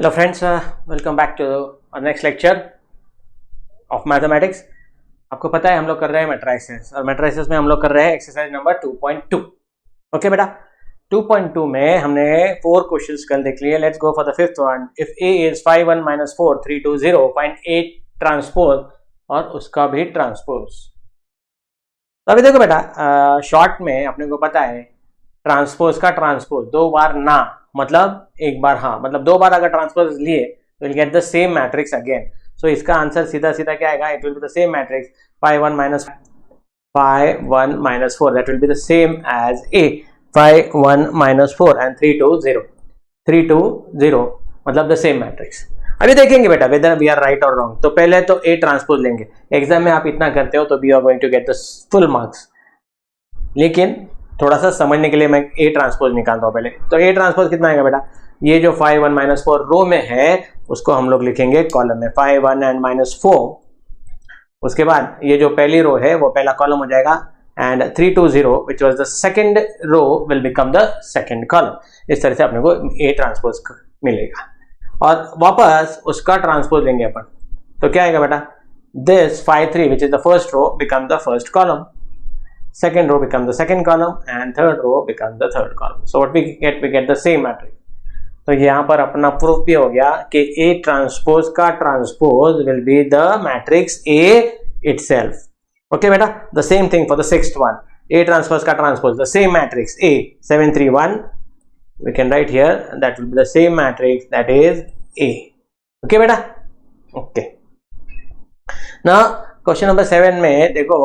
Hello friends, welcome back to our next lecture of mathematics. आपको पता है हम लोग कर रहे हैं मैट्रिसेस और मैट्रिसेस में हम लोग कर रहे हैं एक्सरसाइज नंबर 2.2. ओके बेटा, 2.2 में हमने 4 क्वेश्चंस कल देख लिए. Let's go for the fifth one. If a is 5 1 minus 4 3 2 0 find a transpose और उसका भी ट्रांसपोज. तो अभी देखो बेटा, शॉर्ट में अपने को पता है ट्रांसपोज का ट्रांसपोज दो बार ना मतलब एक बार हाँ, मतलब दो बार अगर ट्रांसपोज लिए तो will get the same matrix again. So इसका आंसर सीधा सीधा क्या आएगा? It will be the same matrix 5 1 minus 4 that will be the same as A 5 1 minus 4 and 3 2 0 3 2 0 मतलब द सेम मैट्रिक्स. अभी देखेंगे बेटा वेदर वी आर राइट और रॉन्ग. तो पहले तो A ट्रांसपोज लेंगे. एग्जाम में आप इतना करते हो तो we are going to get the full marks, लेकिन थोड़ा सा समझने के लिए मैं A ट्रांसपोज निकालता हूँ पहले. तो A ट्रांसपोज कितना आएगा बेटा? ये जो 5 1 minus 4 रो में है उसको हम लोग लिखेंगे कॉलम में 5 1 and minus 4. उसके बाद ये जो पहली रो है वो पहला कॉलम हो जाएगा and 3 2 0 which was the second row will become the second column. इस तरह से अपने को A ट्रांसपोज मिलेगा और वापस उसका ट्रांसपोज लेंगे अपन. तो क्या आएगा बेटा? This 5 3 which is the first row become the first column, second row becomes the second column and third row becomes the third column. So what we get the same matrix. तो यहाँ पर अपना proof भी हो गया कि A transpose का transpose will be the matrix A itself. Okay बेटा, the same thing for the sixth one. A transpose का transpose the same matrix A 7 3 1. We can write here that will be the same matrix that is A. Okay बेटा, okay. Now question number 7 में देखो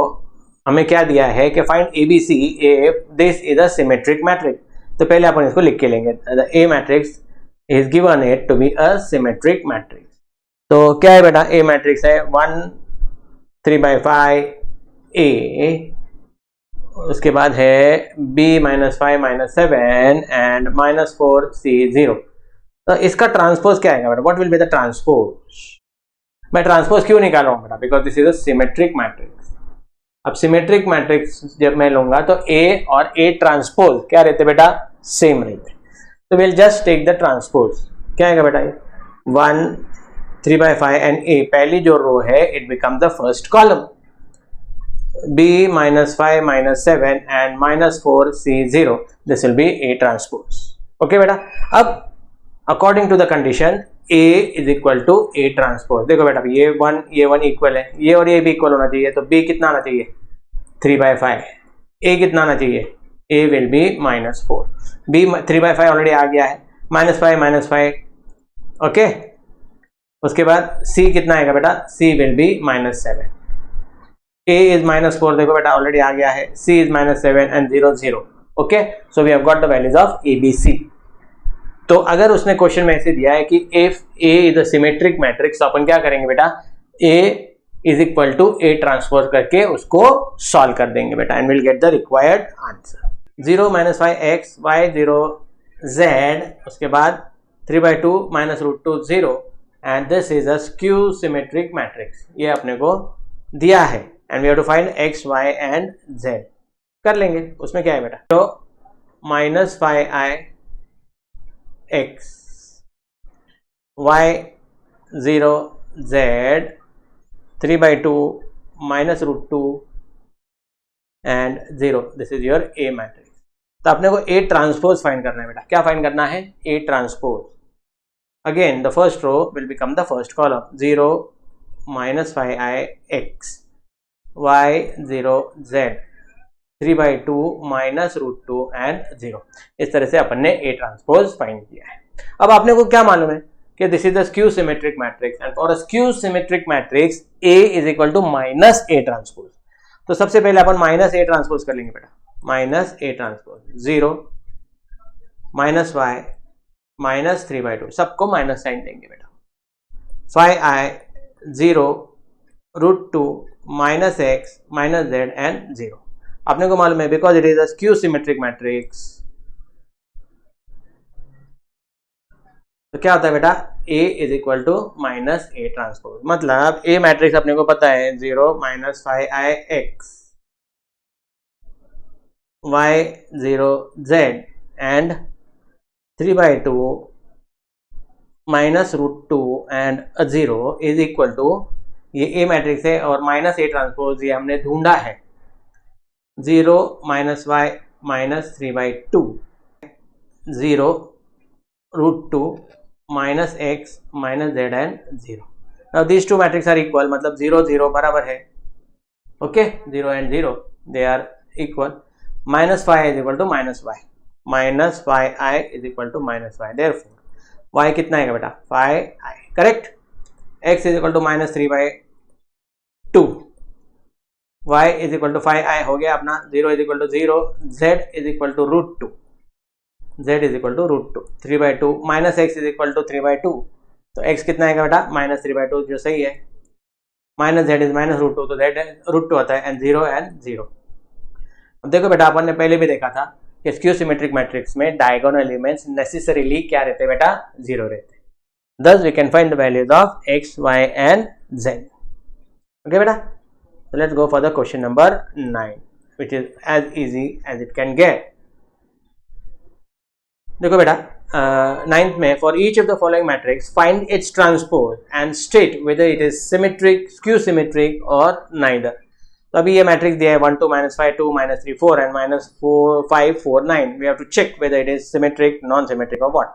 हमें क्या दिया है कि find ABC if this is a symmetric matrix. तो पहले अपन इसको लिख के लेंगे. The A matrix is given it to be a symmetric matrix. तो क्या है बेटा? A matrix है 1 3 by 5 A, उसके बाद है B minus 5 minus 7 and minus 4 C 0. तो इसका ट्रांसपोज क्या आएगा बेटा? What will be the transpose? मैं ट्रांसपोज क्यों निकाल रहा हूँ बेटा? Because this is a symmetric matrix. अब सिमेट्रिक मैट्रिक्स जब मैं लूंगा तो A और A ट्रांसपोज क्या रहते बेटा? सेम रहते. तो will just take the transpose. क्या आएगा बेटा? 1 3 by 5 एंड A पहली जो रो है it become the first column. B minus 5 minus 7 and minus 4 C 0 this will be A transpose. Okay बेटा, अब according to the condition A is equal to A transpose. देखो बेटा ये 1 इक्वल है, ये और ये भी इक्वल होना चाहिए. तो B कितना आना चाहिए? 3 by 5. A कितना आना चाहिए? A will be minus 4. B 3 by 5 already आ गया है, minus 5. ओके, उसके बाद C कितना आएगा बेटा? C will be minus 7. A is minus 4 देखो बेटा ऑलरेडी आ गया है. C is minus 7 and 0 0. Okay, so we have got the values of ABC. तो अगर उसने क्वेश्चन में ऐसे दिया है कि if A is a symmetric matrix तो अपन क्या करेंगे बेटा? A is equal to A transpose करके उसको सॉल्व कर देंगे बेटा and will get the required answer. 0 minus 5x y 0 z, उसके बाद 3 by 2 minus root 2 0 and this is a skew symmetric matrix. ये अपने को दिया है and we have to find x y and z. कर लेंगे. उसमें क्या है बेटा? तो minus 5i x y 0 z 3 by 2 minus root 2 and 0 this is your A matrix. तो अपने को A ट्रांसपोज फाइंड करना है बेटा. क्या फाइंड करना है? A transpose. Again the first row will become the first column 0 minus 5i x y 0 z 3 by 2 minus root 2 and 0. इस तरह से अपन ने A ट्रांसपोज फाइंड किया है. अब आपने को क्या मालूम है कि this is the skew symmetric matrix and for a skew symmetric matrix A is equal to minus A transpose. तो सबसे पहले अपन माइनस A ट्रांसपोज कर लेंगे बेटा. Minus A transpose 0 minus y minus 3 by 2 सबको माइनस साइन देंगे बेटा. 5i 0 root 2 minus x minus z and 0. आपने को मालूम है because it is a skew symmetric matrix. तो क्या होता है बेटा? A is equal to minus A transpose. मतलब A मैट्रिक्स अपने को पता है 0 minus 5i x y 0 z and 3 by 2 minus root two and 0 is equal to, ये ए मैट्रिक्स है और माइनस ए ट्रांसपोज ये हमने ढूंढा है, 0 minus y minus 3/2, 0 root two minus x minus z and 0. Now these two matrix are equal, मतलब 0 0 बराबर है. Okay, 0 and 0 they are equal. Minus five is equal to minus y, minus five i is equal to minus y. Therefore y कितना आएगा बेटा, 5i. Correct. X is equal to minus 3/2, y is equal to 5i हो गया अपना. 0 is equal to 0, z is equal to root two, z is equal to root two. 3/2 minus x is equal to 3/2, तो x कितना आएगा बेटा, minus 3/2 जो सही है. Minus z is minus root two, तो z रूट टू आता है एंड 0 एंड 0. अब देखो बेटा, अपन ने पहले भी देखा था कि स्क्यू सिमेट्रिक मैट्रिक्स में डायगोनल एलिमेंट्स नेसेसरीली क्या रहते हैं बेटा, 0 रहते हैं. Thus we can find the values of x, y and z. Okay बेटा, so let's go for the question number 9, which is as easy as it can get. देखो बेटा, नाइन्थ में, for each of the following matrix find its transpose and state whether it is symmetric, skew symmetric और neither. तो अभी ये matrix दिया है 1 2 -5 2 -3 4 and -4 5 4 9. We have to check whether it is symmetric, non symmetric और what.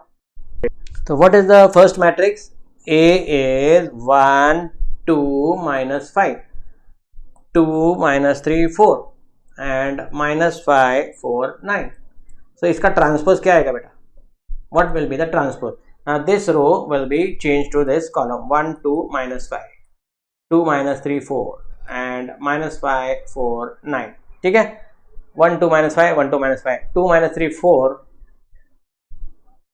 तो what is the first matrix? A is 1 2 -5 2 -3 4 and -5 4 9. So इसका transpose क्या आएगा बेटा? What will be the transpose? Now this row will be changed to this column, 1 2 -5 2 -3 4 and -5 4 9. ठीक है, 1 2 -5 1 2 -5 2 -3 4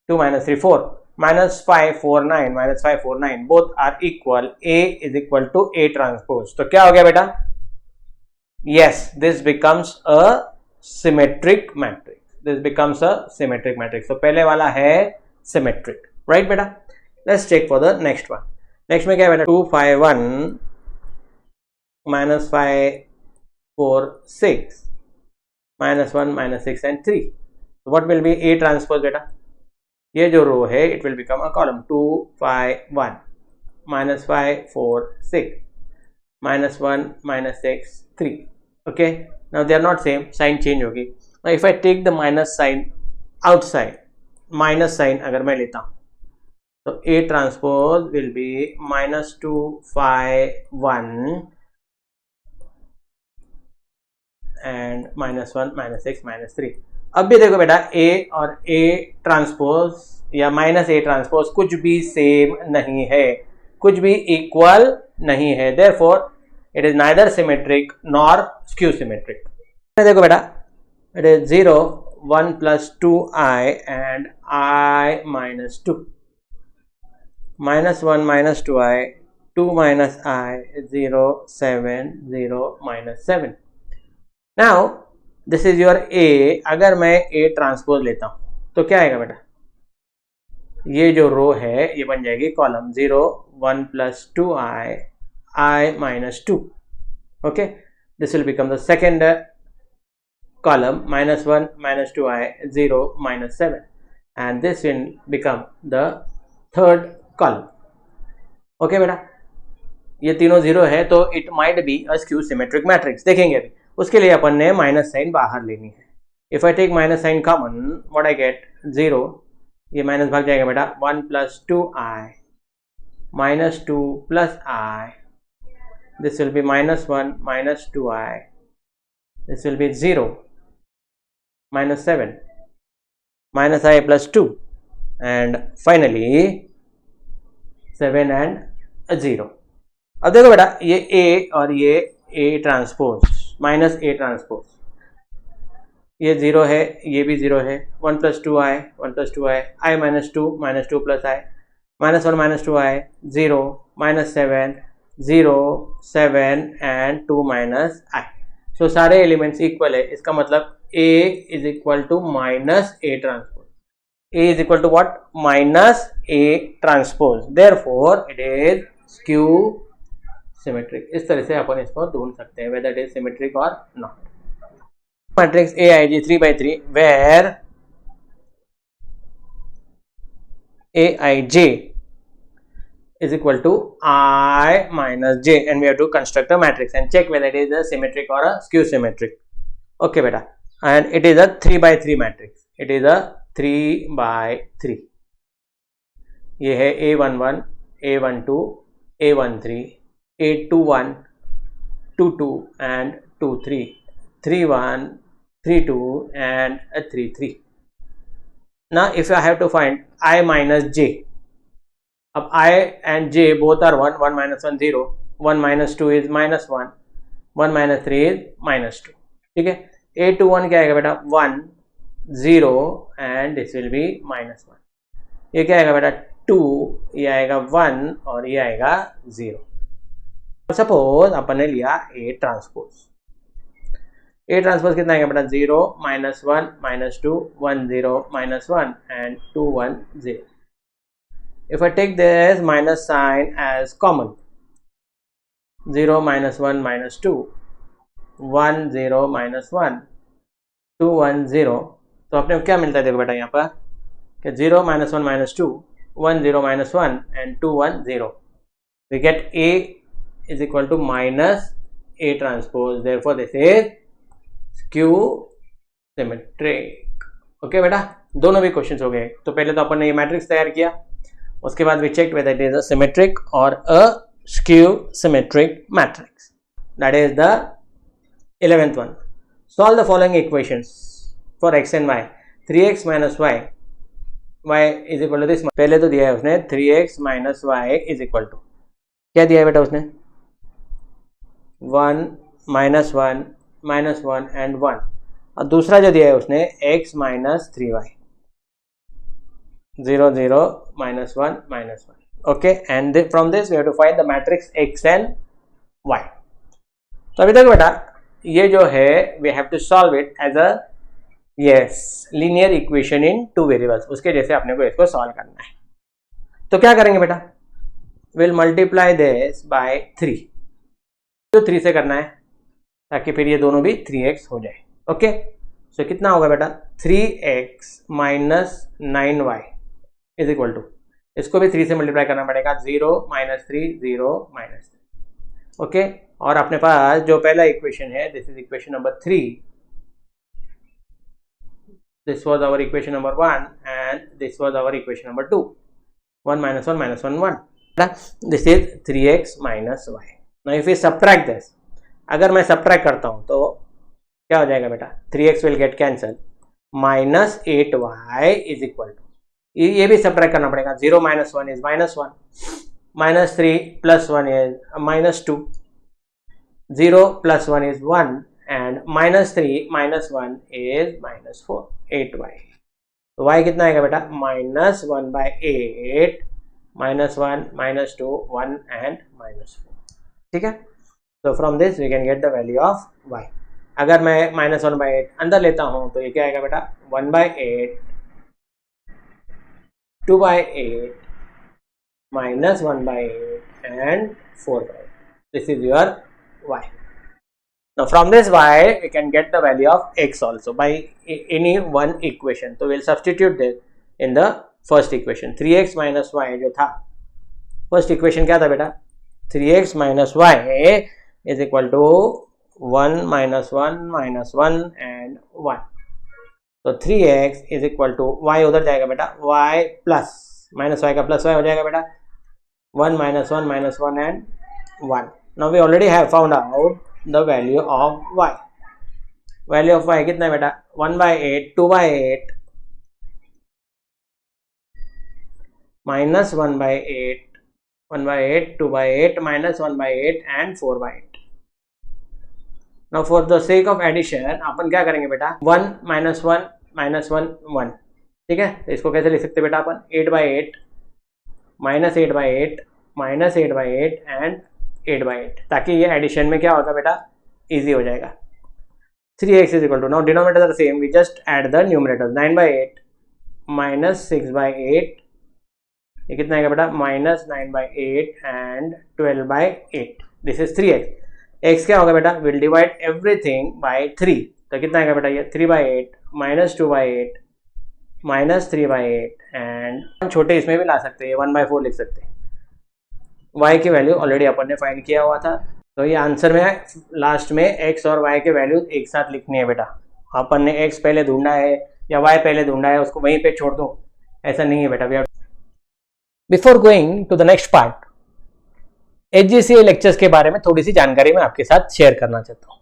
2 -3 4 -5 4 9 -5 4 9 both are equal. A is equal to A transpose. तो क्या हो गया बेटा? Yes, this becomes a symmetric matrix. This becomes a symmetric matrix. So पहले वाला है symmetric, right बेटा? Let's check for the next one. Next में क्या है बेटा? 2 5 1 -5 4 6 -1 -6 and 3. So what will be A transpose बेटा? ये जो रो है it will become a column. 2 5 1 -5 4 6 -1 -6 3. Okay, now they are not same, sign change होगी. Now if I take the minus sign outside, minus sign अगर मैं लेता हूँ, तो A transpose will be -2 5 1 and -1 -6 -3. अब भी देखो बेटा, A और A ट्रांसपोज या -A ट्रांसपोज कुछ भी सेम नहीं है, कुछ भी इक्वल नहीं है. Therefore it is neither symmetric nor skew symmetric. देखो बेटा, it is 0 1 plus 2i and I minus 2 minus 1 minus 2i 2 minus I 0 7 0 minus 7. Now this is your A. अगर मैं A ट्रांसपोज लेता हूं तो क्या आएगा बेटा? ये जो रो है ये बन जाएगी column 0 1 plus 2i I minus 2. Okay, this will become the second column, -1 -2i 0 -7, and this will become the third column. Okay बेटा, ये तीनों 0 है तो it might be a skew symmetric matrix. देखेंगे अभी, उसके लिए अपन ने माइनस साइन बाहर लेनी है. If I take minus sign common, what I get? 0. ये माइनस भाग जाएगा बेटा, 1 plus 2i minus 2 plus I. This will be -1 minus 2i. This will be 0 minus 7 minus I plus 2 and finally 7 and 0. अब देखो बेटा, ये A और ये A transpose minus A transpose, ये 0 है, ये भी 0 है. 1 plus 2i 1 plus 2i I minus 2 plus I -1 minus 2i 0 minus 7 0 7 and 2 minus I. So सारे एलिमेंट्स इक्वल है. इसका मतलब A is equal to minus A transpose. A is equal to what? Minus A transpose. Therefore it is skew symmetric. इस तरह से अपन इसको ढूंढ सकते हैं whether it is symmetric or not. Matrix AIJ 3/3 where AIJ is equal to I minus j, and we have to construct a matrix and check whether it is a symmetric or a skew symmetric. Okay beta, and it is a 3 by 3 matrix. It is a 3 by 3. ये है A11, A12, A13, A21, 22 and 23, 31, 32 and 33. Now if I have to find I minus j, अब I and j both are 1, 1 minus 1 0, 1 minus 2 is minus 1, 1 minus 3 is minus 2. ठीक है, A21 क्या आएगा बेटा 1 0 and this will be minus 1. ये क्या आएगा बेटा 2, ये आएगा 1 और ये आएगा 0. सपोज अपन ने लिया A ट्रांसपोज. A ट्रांसपोज कितना आएगा बेटा 0 minus 1 minus 2 1 0 minus 1 and 2 1 0. If I take this minus sign as common, 0 minus 1 minus 2 1 0 minus 1 2 1 0, तो अपने क्या मिलता है देखो बेटा यहाँ पर कि 0 minus 1 minus 2 1 0 minus 1 and 2 1 0. We get A is equal to minus A transpose. Therefore this is skew symmetric. Okay बेटा, दोनों भी क्वेश्चंस हो गए. तो पहले तो अपन ने ये मैट्रिक्स तैयार किया, उसके बाद we check whether it is a symmetric और a skew symmetric matrix. That is the 11th one. Solve the following equations for x and y. 3x minus y is equal to this. पहले तो दिया है उसने 3x minus y is equal to, क्या दिया है बेटा उसने 1 minus 1 minus 1 and 1, और दूसरा जो दिया है उसने x minus 3y 0 0 minus 1 minus 1. Okay, and from this we have to find the matrix x and y. तो अभी तक बेटा ये जो है we have to solve it as a linear equation in two variables. उसके जैसे अपने को इसको सॉल्व करना है. तो क्या करेंगे बेटा, we'll multiply this by 3. तो 3 से करना है ताकि फिर ये दोनों भी 3x हो जाए. ओके, सो कितना होगा बेटा 3x minus 9y is equal to, इसको भी 3 से मल्टीप्लाई करना पड़ेगा 0 minus 3 0 minus 3. ओके, और अपने पास जो पहला इक्वेशन है this is equation number 3, this was our equation number 1 and this was our equation number 2. 1 minus 1 minus 1 1. This is 3x minus y. Now if we subtract this, अगर मैं subtract करता हूँ तो क्या हो जाएगा बेटा 3x will get cancelled, minus 8y is equal to, ये भी subtract करना पड़ेगा 0 minus 1 is minus 1, minus 3 plus 1 is minus 2, 0 plus 1 is 1 and minus 3 minus 1 is minus 4, 8y. तो y कितना आएगा बेटा minus 1 by 8, minus 1 minus 2 1 and minus 4. ठीक है, तो from this we can get the value of y. अगर मैं minus 1 by 8 अंदर लेता हूं तो ये क्या आएगा बेटा 1 by 8, 2 by 8, minus 1 by 8 and 4 by 8. This is your y. Now from this y we can get the value of x also by any one equation. So we'll substitute this in the first equation. 3x minus y जो था first equation क्या था बेटा 3x minus y is equal to 1 minus 1 minus 1 and 1. तो 3x is equal to y उधर जाएगा बेटा y plus minus y का plus y हो जाएगा बेटा 1 minus 1 minus 1 and 1. Now we already have found out the value of y. Value of y कितना है बेटा 1 by 8, 2 by 8, minus 1 by 8, 1 by 8, 2 by 8, minus 1 by 8 and 4 by 8. Now for the sake of addition अपन क्या करेंगे बेटा 1 minus 1 minus 1 1. ठीक है, तो इसको कैसे लिख सकते बेटा अपन 8 by 8 minus 8 by 8 minus 8 by 8 and 8 by 8, ताकि ये एडिशन में क्या होगा बेटा इजी हो जाएगा. 3x is equal to, now denominators are same, we just add the numerators. 9 by 8 minus 6 by 8, ये कितना आएगा बेटा minus 9 by 8 and 12 by 8. This is 3x. x क्या होगा बेटा विल डिवाइड एवरीथिंग बाय 3, तो कितना आएगा बेटा ये 3 by 8 minus 2 by 8 minus 3 by 8 and छोटे इसमें भी ला सकते हैं 1 by 4 लिख सकते हैं. y की वैल्यू ऑलरेडी अपन ने फाइंड किया हुआ था, तो ये आंसर में लास्ट में x और y के वैल्यू एक साथ लिखनी है बेटा। अपन ने x पहले ढूंढा है या y पहले ढूंढा है, उसको वहीं पे छोड़ दो, ऐसा नहीं है बेटा। Before going to the next part, HGCA lectures के बारे में थोड़ी सी जानकारी मैं आपके साथ शेयर करना चाहता हूँ।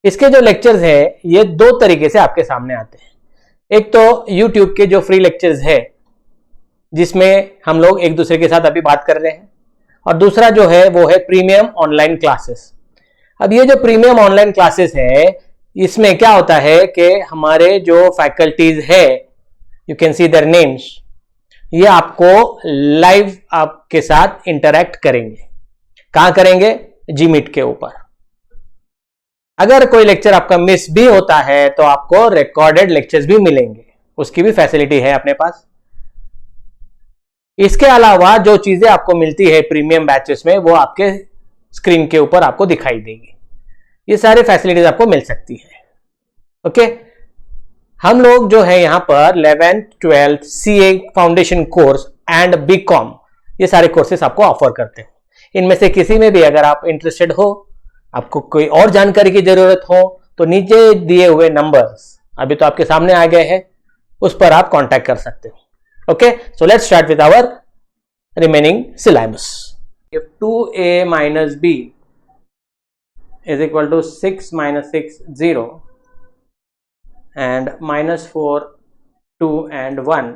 इसके जो लेक्चर्स है ये दो तरीके से आपके सामने आते हैं। एक तो YouTube के जो फ्री लेक्चर्स है जिसमें हम लोग एक दूसरे के साथ अभी बात कर रहे हैं, और दूसरा जो है वो है प्रीमियम ऑनलाइन क्लासेस। अब ये जो प्रीमियम ऑनलाइन क्लासेस है इसमें क्या होता है कि हमारे जो फैकल्टीज है, you can see their names, ये आपको लाइव आपके साथ इंटरैक्ट करेंगे। कहां करेंगे? जीमीट के ऊपर। अगर कोई लेक्चर आपका मिस भी होता है तो आपको रिकॉर्डेड लेक्चर्स भी मिलेंगे, उसकी भी फैसिलिटी है अपने पास। इसके अलावा जो चीजें आपको मिलती है प्रीमियम बैचेस में वो आपके स्क्रीन के ऊपर आपको दिखाई देगी। ये सारे फैसिलिटीज आपको मिल सकती है। ओके, हम लोग जो है यहां पर 11th 12th CA foundation course and BCom ये सारे कोर्सेस आपको ऑफर करते हैं। इनमें से किसी में भी अगर आप इंटरेस्टेड हो, आपको कोई और जानकारी की जरूरत हो, तो नीचे दिए हुए नंबर्स अभी तो आपके सामने आ गए हैं, उस पर आप कांटेक्ट कर सकते हो। Okay, so let's start with our remaining syllabus. If 2a minus b is equal to 6 minus 6 0 and minus 4 2 and 1,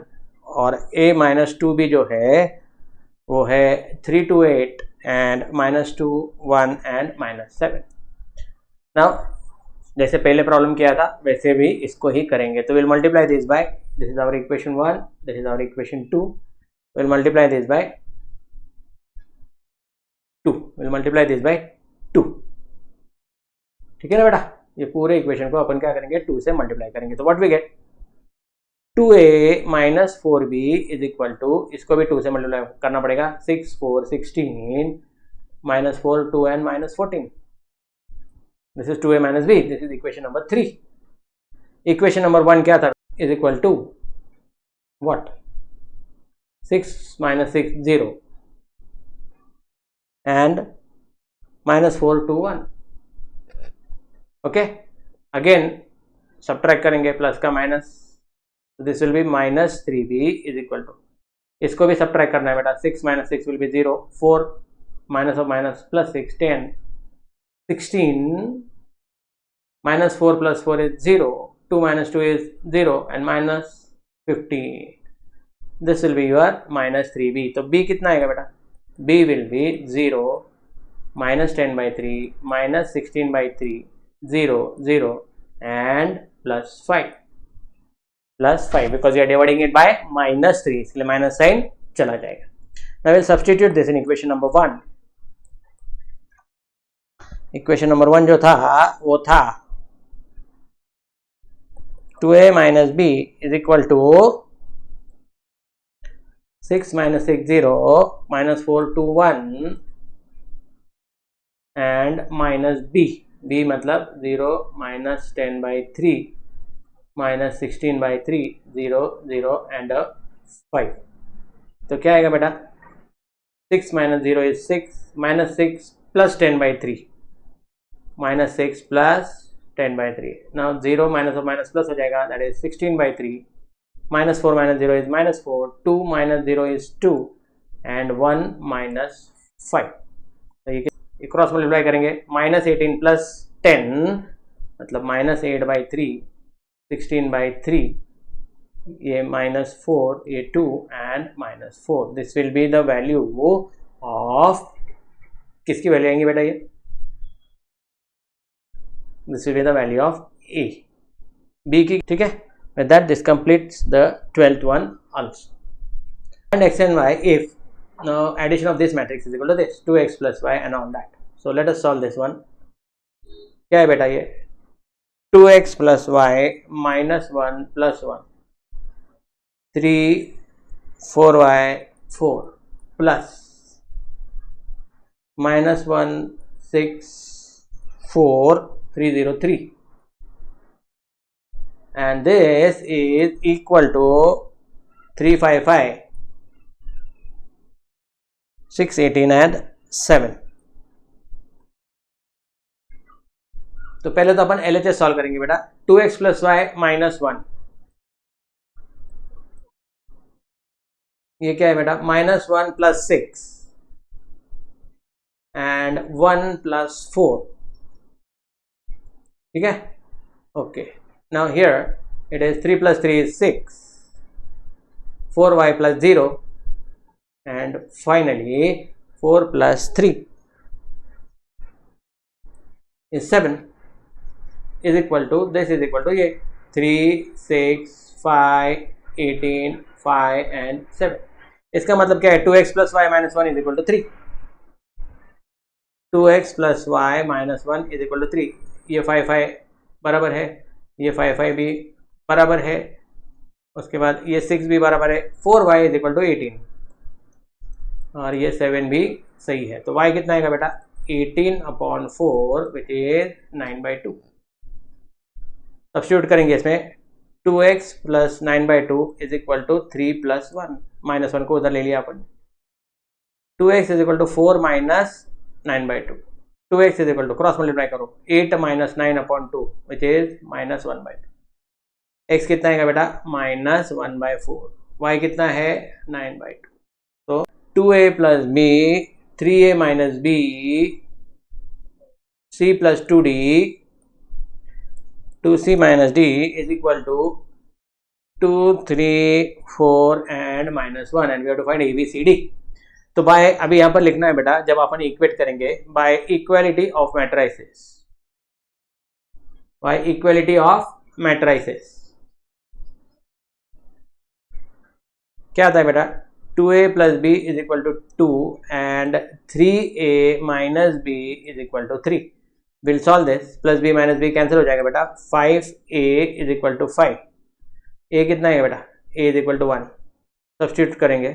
और a minus 2b जो है वो है 3 to 8 and minus 2 1 and minus 7। Now जैसे पहले प्रॉब्लम किया था वैसे भी इसको ही करेंगे। तो विल multiply this by, this is our equation 1, this is our equation 2, will multiply this by 2, will multiply this by 2। ठीक है ना बेटा, ये पूरे इक्वेशन को अपन क्या करेंगे 2 से मल्टीप्लाई करेंगे। तो what we get 2a minus 4b is equal to, इसको भी 2 से मल्टीप्लाई करना पड़ेगा, 6 4 16 minus 4 2 and minus 14। This is 2a minus b, this is equation number 3। Equation number 1 क्या था? Is equal to what? 6 minus 6 0 and minus 4 2 1। Okay, again subtract करेंगे plus का minus, this will be minus 3b is equal to, इसको भी subtract करना है बेटा, 6 minus 6 will be 0, 4 minus of minus plus 6 10, 16 minus 4 plus 4 is 0, 2 minus 2 is 0 and minus 15। this will be your minus 3b। तो b कितना आएगा बेटा? b will be 0 minus 10 by 3 minus 16 by 3 0 0 and plus 5 because you are dividing it by minus 3, इसलिए minus sign चला जाएगा। Now we'll substitute this in equation number 1। Equation number 1 जो था वो था 2a minus b is equal to 6 minus 6 0 minus 4 2 1 and minus b मतलब 0 minus 10 by 3 minus 16 by 3 0 0 and 5। तो क्या आएगा बेटा? 6 minus 0 is 6 minus 6 plus 10 by 3 minus 6 plus 10 by 3। now 0 minus of minus plus हो जाएगा, that is 16 by 3 minus 4 minus 0 is minus 4, 2 minus 0 is 2 and 1 minus 5। तो ये cross multiply करेंगे, minus 18 plus 10 मतलब minus 8 by 3, 16 by 3, ये minus 4, ये 2 and minus 4। this will be the value of, किसकी value आएंगी बेटा? ये this will be the value of a, b की। ठीक है, with that this completes the 12th one also। and x and y, if now addition of this matrix is equal to this 2x plus y and all that। so let us solve this one। क्या है बेटा? ये 2x plus y minus 1 plus 1 3 4y 4 plus minus 1 6 4 303, and this is equal to 355 6, 18 and 7. तो पहले तो अपन LHS solve करेंगे बेटा. 2x plus y minus 1. ये क्या है बेटा? -1 plus 6 and 1 plus 4. ठीक है? Okay. Now here it is 3 plus 3 is 6. 4y plus 0 and finally 4 plus 3 is 7 is equal to, this is equal to ये 3, 6, 5, 18, 5 and 7. इसका मतलब क्या है? 2x plus y minus 1 is equal to 3. 2x plus y minus 1 is equal to 3. ये 5 5 बराबर है, ये 5 5 भी बराबर है, उसके बाद ये 6 भी बराबर है. 4y is equal to 18 और ये 7 भी सही है. तो y कितना आएगा बेटा? 18/4 which is 9/2. सब्स्टिट्यूट करेंगे इसमें. 2x plus 9/2 is equal to 3 plus 1. Minus 1 को उधर ले लिया अपन. 2x is equal to 4 minus 9/2. 2x is equal to, cross multiply करो, 8 minus 9/2 which is -1/2. x कितना आएगा बेटा? -1/4. y कितना है? 9/2. तो 2a plus b, 3a minus b, c plus 2d, 2c minus d is equal to 2, 3, 4 and -1 and we have to find ABCD. तो bye, अभी यहाँ पर लिखना है बेटा, जब अपन इक्वेट करेंगे by equality of matrices. By equality of matrices क्या आता है बेटा? 2a plus b is equal to 2 and 3a minus b is equal to 3. We'll solve this. Plus b minus b cancel हो जाएगा बेटा. 5a is equal to 5. a कितना है बेटा? a is equal to 1. Substitute करेंगे.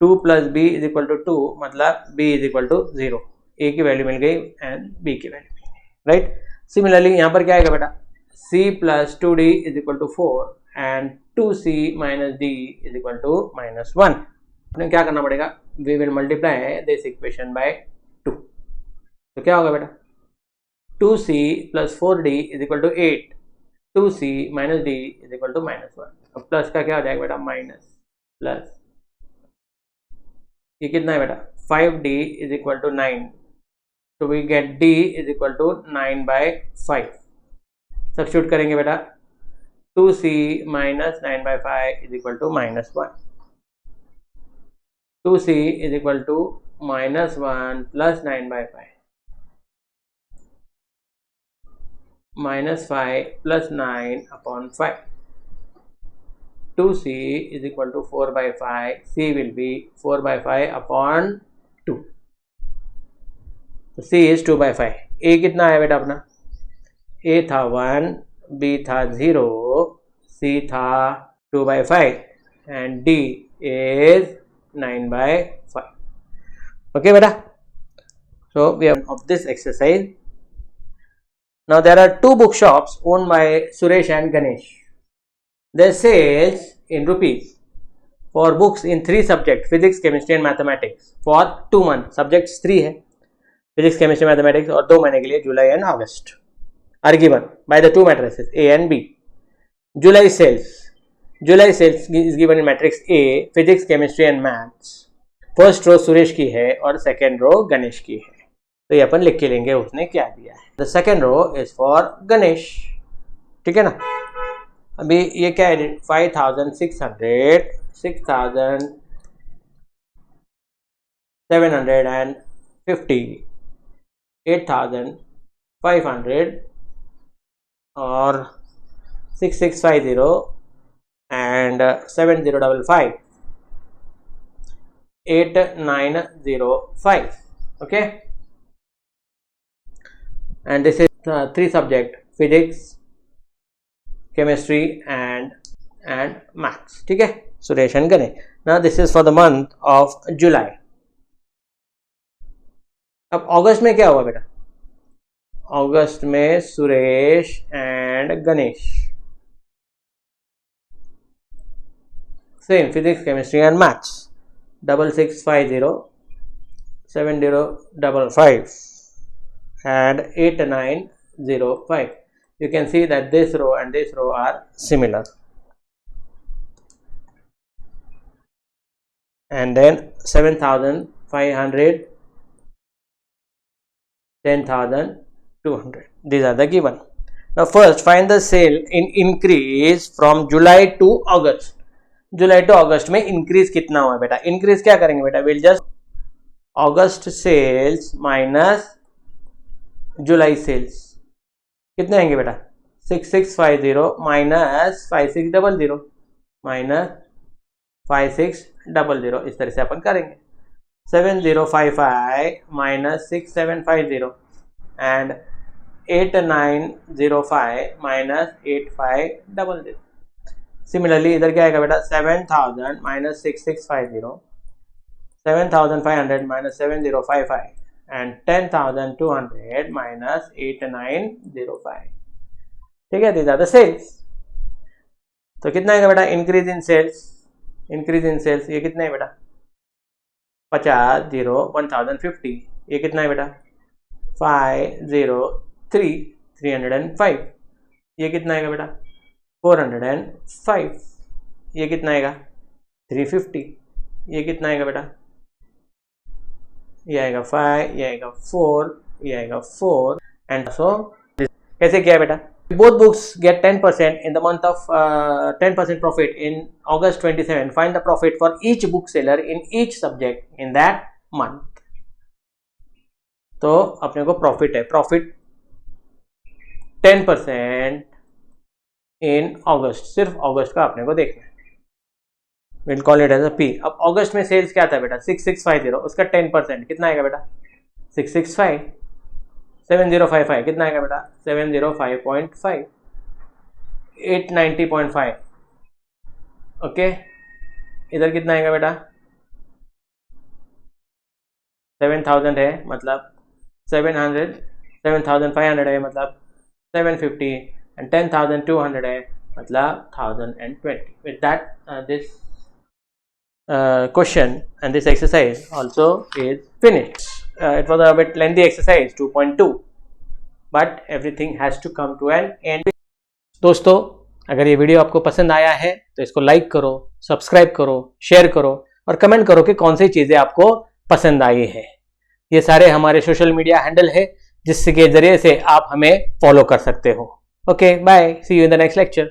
2 plus b is equal to 2 मतलब b is equal to 0. a की value मिल गई एंड b की वैल्यू मिल गई. राइट. सिमिलरली यहाँ पर क्या आएगा बेटा? c plus 2d is equal to 4 and 2c minus d is equal to -1. हमें क्या करना पड़ेगा? we will multiply this equation by 2. तो क्या होगा बेटा? 2c plus 4d is equal to 8. 2c minus d is equal to -1. अब plus का क्या हो जाएगा बेटा? Minus plus. ये कितना है बेटा? 5d is equal to 9. तो we get d is equal to 9/5. Substitute करेंगे बेटा. 2c minus 9/5 is equal to -1. 2c is equal to -1 plus 9/5. -5 plus 9/5. 2c is equal to 4/5. c will be 4/5 upon 2. तो c is 2/5. a कितना है बेटा अपना? a था 1, b था 0, c था 2/5 and d is 9/5. Okay बेटा. So we have of this exercise. Now there are two bookshops owned by Suresh and Ganesh. Their sales in rupees for books in 3 subjects, physics, chemistry and mathematics, for 2 months. Subjects 3 है, physics, chemistry, mathematics, और 2 महीने के लिए July and August are given by the 2 matrices A and B. July sales is given in matrix A, physics, chemistry and maths. First row Suresh की है और second row Ganesh की है. तो ये अपन लिख के लेंगे उसने क्या दिया है. The second row is for Ganesh. ठीक है ना. अभी ये क्या है? 5,600, 6,750, 8,500 और 6,650 and 7,055, 8,905. Okay, and this is 3 subject: physics, chemistry and maths. ठीक है, Suresh and Ganesh. Now this is for the month of July. अब अगस्त में क्या हुआ बेटा? अगस्त में Suresh and Ganesh same physics, chemistry and maths 6650 7055 and 8905. You can see that this row and this row are similar. And then 7500, 10,200. These are the given. Now first find the sale in increase from July to August. July to August में increase कितना हुआ बेटा? Increase क्या करेंगे बेटा? Will just August sales minus July sales कितने आएंगे बेटा? 6650 माइनस 5600 माइनस 5600, इस तरह से अपन करेंगे. 7055 माइनस 6750 एंड 8905 माइनस 8500. सिमिलरली इधर क्या आएगा बेटा? 7000 माइनस 6650, 7500 माइनस 7055 एंड 10200 माइनस 8905. ठीक है, दीज आर द सेल्स. तो कितना आएगा बेटा? Increase in sales, increase in sales ये कितना है बेटा? 50 1050. ये कितना है बेटा? 503 305. ये कितना आएगा बेटा? 405. ये कितना आएगा? 350. ये कितना आएगा बेटा? ये आएगा 5, ये आएगा 4, ये आएगा 4 एंड सो. कैसे किया बेटा? Both books get 10% in the month of 10% profit in August 27. Find the profit for each bookseller in each subject in that month. तो अपने को प्रॉफिट है, प्रॉफिट 10% इन अगस्त, सिर्फ अगस्त का अपने को देखना है. Will call it as a P. अब अगस्त में सेल्स क्या था बेटा? 6650, उसका 10% कितना आएगा बेटा? 665. 7055 कितना आएगा बेटा? 705.5. 890.5. ओके, इधर कितना आएगा बेटा? 7000 है मतलब 700, 7500 है मतलब 750 and 10200 है मतलब 1020. With that this question and this exercise also is finished. It was a bit lengthy exercise 2.2, but everything has to come to an end. दोस्तों, अगर ये वीडियो आपको पसंद आया है तो इसको लाइक करो, सब्सक्राइब करो, शेयर करो और कमेंट करो कि कौन सी चीज़ें आपको पसंद आई है. ये सारे हमारे सोशल मीडिया हैंडल है जिसके जरिए से आप हमें फॉलो कर सकते हो. Okay, bye, see you in the next lecture.